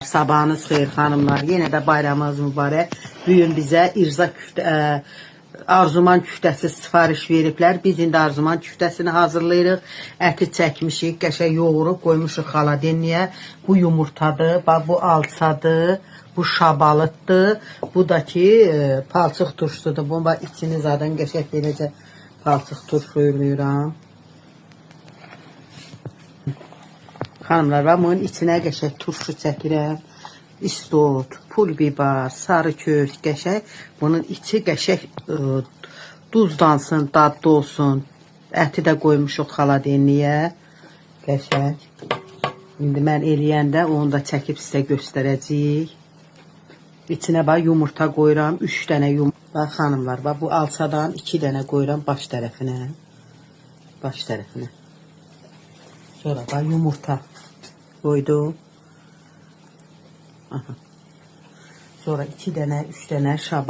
Sabahınız xeyir xanımlar. Yenə də bayramınız mübarək. Bugün bizə İrza arzuman küftəsi sifariş veriblər. Biz indi arzuman küftəsini hazırlayırıq. Əti çəkmişik, qəşəng yoğurup qoymuşuq xaladenliyə. Bu yumurtadır, bu alçadır, bu şabalıtdır. Bu da ki palçıq turşusudur. Bunun içini zaten qəşəng beləcə palçıq turşuyuram. Xanımlar, və bunun içinə qəşəng turşu çəkirəm. İstot, pul biber, sarı kök, qəşəng. Bunun içi qəşəng duzlansın, dadlı olsun. Əti də qoymuşuq xaladenliyə. Qəşəng. İndi mən eləyəndə onu da çəkib sizə göstərəcəyik. İçinə yumurta qoyuram, 3 dənə yumurta. Bax xanımlar, bu alçadan 2 dənə qoyuram baş tərəfinə. Baş tərəfinə. Sonra yumurta koydum. Aha. Sonra 2 dənə, 3 dənə şabat.